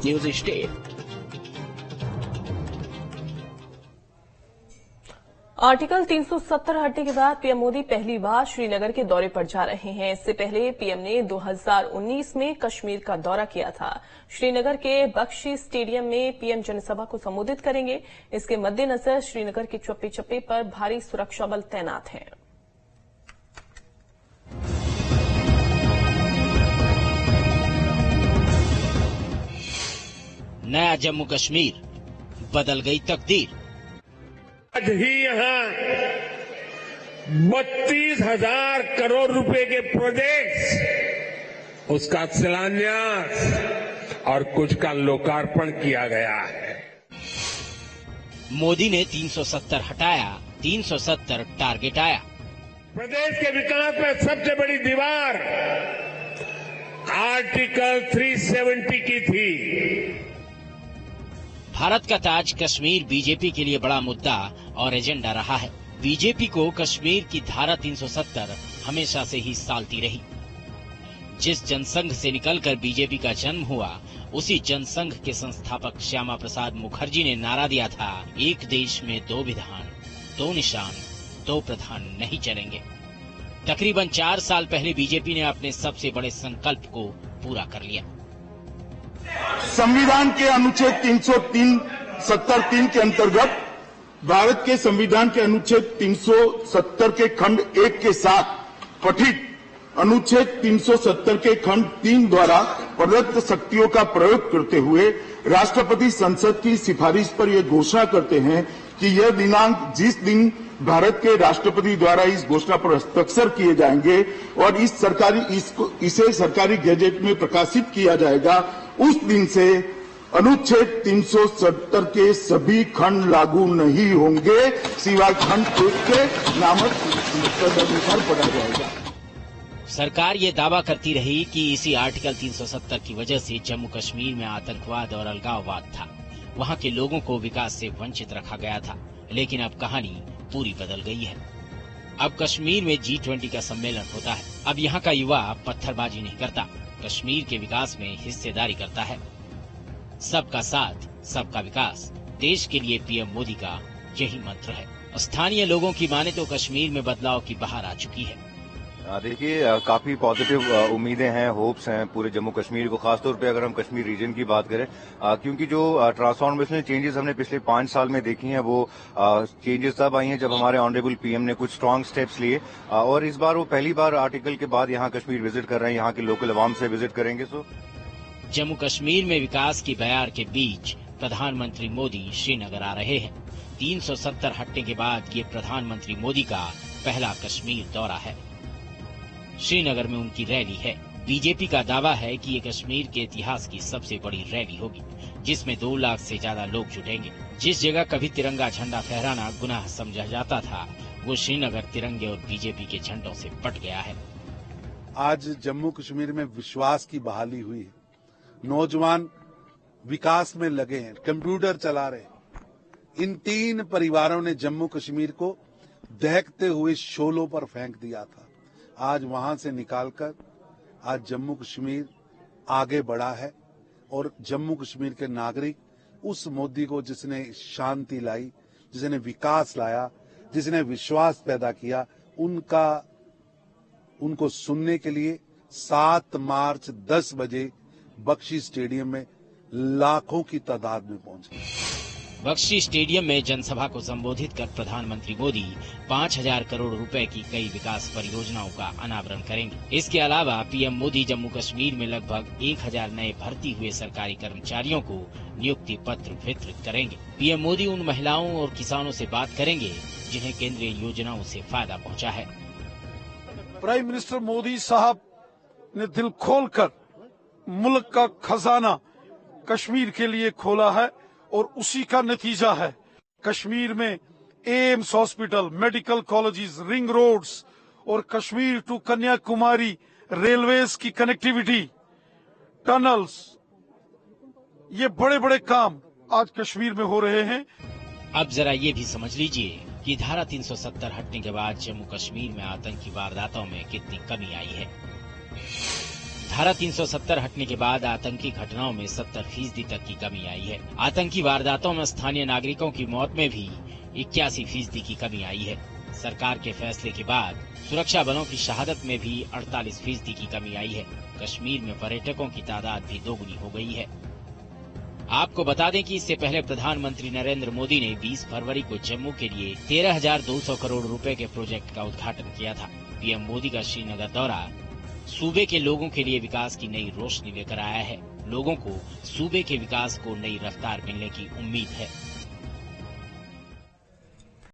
News state. Article 370 हटने के बाद पीएम मोदी पहली बार श्रीनगर के दौरे पर जा रहे हैं। इससे पहले पीएम ने 2019 में कश्मीर का दौरा किया था। श्रीनगर के बख्शी स्टेडियम में पीएम जनसभा को संबोधित करेंगे। इसके मद्देनजर श्रीनगर के चप्पे चप्पे पर भारी सुरक्षा बल तैनात हैं। नया जम्मू कश्मीर, बदल गई तकदीर। आज ही यहाँ 32,000 करोड़ रुपए के प्रोजेक्ट्स, उसका शिलान्यास और कुछ का लोकार्पण किया गया है। मोदी ने 370 हटाया, 370 टारगेट आया। प्रदेश के विकास में सबसे बड़ी दीवार आर्टिकल 370 की थी। भारत का ताज कश्मीर बीजेपी के लिए बड़ा मुद्दा और एजेंडा रहा है। बीजेपी को कश्मीर की धारा 370 हमेशा से ही सालती रही। जिस जनसंघ से निकलकर बीजेपी का जन्म हुआ, उसी जनसंघ के संस्थापक श्यामा प्रसाद मुखर्जी ने नारा दिया था, एक देश में दो विधान, दो निशान, दो प्रधान नहीं चलेंगे। तकरीबन 4 साल पहले बीजेपी ने अपने सबसे बड़े संकल्प को पूरा कर लिया। संविधान के अनुच्छेद 373 के अंतर्गत भारत के संविधान के अनुच्छेद 370 के खंड 1 के साथ पठित अनुच्छेद 370 के खंड 3 द्वारा प्रदत्त शक्तियों का प्रयोग करते हुए राष्ट्रपति संसद की सिफारिश पर यह घोषणा करते हैं कि यह दिनांक जिस दिन भारत के राष्ट्रपति द्वारा इस घोषणा पर हस्ताक्षर किए जाएंगे और इसे सरकारी गैजेट में प्रकाशित किया जाएगा, उस दिन से अनुच्छेद 370 के सभी खंड लागू नहीं होंगे, सिवाय खंड 1 के नामक तदनुसार पढ़ा जाएगा। सरकार ये दावा करती रही कि इसी आर्टिकल 370 की वजह से जम्मू कश्मीर में आतंकवाद और अलगाववाद था, वहाँ के लोगों को विकास से वंचित रखा गया था। लेकिन अब कहानी पूरी बदल गई है। अब कश्मीर में G20 का सम्मेलन होता है। अब यहाँ का युवा पत्थरबाजी नहीं करता, कश्मीर के विकास में हिस्सेदारी करता है। सबका साथ, सबका विकास, देश के लिए पीएम मोदी का यही मंत्र है। स्थानीय लोगों की माने तो कश्मीर में बदलाव की बहार आ चुकी है। देखिए, काफी पॉजिटिव उम्मीदें हैं, होप्स हैं पूरे जम्मू कश्मीर को, खासतौर पे अगर हम कश्मीर रीजन की बात करें, क्योंकि जो ट्रांसफॉर्मेशनल चेंजेस हमने पिछले 5 साल में देखी हैं, वो चेंजेस तब आई हैं जब हमारे ऑनरेबल पीएम ने कुछ स्ट्रांग स्टेप्स लिए, और इस बार वो पहली बार आर्टिकल के बाद यहाँ कश्मीर विजिट कर रहे हैं, यहाँ के लोकल अवाम से विजिट करेंगे। जम्मू कश्मीर में विकास की बयार के बीच प्रधानमंत्री मोदी श्रीनगर आ रहे हैं। 370 हटने के बाद ये प्रधानमंत्री मोदी का पहला कश्मीर दौरा है। श्रीनगर में उनकी रैली है। बीजेपी का दावा है कि ये कश्मीर के इतिहास की सबसे बड़ी रैली होगी, जिसमें 2 लाख से ज्यादा लोग जुटेंगे। जिस जगह कभी तिरंगा झंडा फहराना गुनाह समझा जाता था, वो श्रीनगर तिरंगे और बीजेपी के झंडों से पट गया है। आज जम्मू कश्मीर में विश्वास की बहाली हुई है। नौजवान विकास में लगे हैं, कंप्यूटर चला रहे हैं। इन 3 परिवारों ने जम्मू कश्मीर को दहकते हुए शोलों पर फेंक दिया था। आज वहां से निकालकर आज जम्मू कश्मीर आगे बढ़ा है, और जम्मू कश्मीर के नागरिक उस मोदी को, जिसने शांति लाई, जिसने विकास लाया, जिसने विश्वास पैदा किया, उनको सुनने के लिए 7 मार्च 10 बजे बख्शी स्टेडियम में लाखों की तादाद में पहुंचे। बख्शी स्टेडियम में जनसभा को संबोधित कर प्रधानमंत्री मोदी 5,000 करोड़ रुपए की कई विकास परियोजनाओं का अनावरण करेंगे। इसके अलावा पीएम मोदी जम्मू कश्मीर में लगभग 1,000 नए भर्ती हुए सरकारी कर्मचारियों को नियुक्ति पत्र वितरित करेंगे। पीएम मोदी उन महिलाओं और किसानों से बात करेंगे जिन्हें केंद्रीय योजनाओं से फायदा पहुंचा है। प्राइम मिनिस्टर मोदी साहब ने दिल खोलकर मुल्क का खजाना कश्मीर के लिए खोला है, और उसी का नतीजा है कश्मीर में AIIMS hospital, medical colleges, ring roads और कश्मीर टू कन्याकुमारी रेलवेज की कनेक्टिविटी, टनल्स, ये बड़े बड़े काम आज कश्मीर में हो रहे हैं। अब जरा ये भी समझ लीजिए कि धारा 370 हटने के बाद जम्मू कश्मीर में आतंकी वारदातों में कितनी कमी आई है। धारा 370 हटने के बाद आतंकी घटनाओं में 70% तक की कमी आई है। आतंकी वारदातों में स्थानीय नागरिकों की मौत में भी 81% की कमी आई है। सरकार के फैसले के बाद सुरक्षा बलों की शहादत में भी 48% की कमी आई है। कश्मीर में पर्यटकों की तादाद भी दोगुनी हो गई है। आपको बता दें कि इससे पहले प्रधानमंत्री नरेंद्र मोदी ने 20 फरवरी को जम्मू के लिए 13,200 करोड़ रुपए के प्रोजेक्ट का उद्घाटन किया था। पीएम मोदी का श्रीनगर दौरा सूबे के लोगों के लिए विकास की नई रोशनी लेकर आया है। लोगों को सूबे के विकास को नई रफ्तार मिलने की उम्मीद है।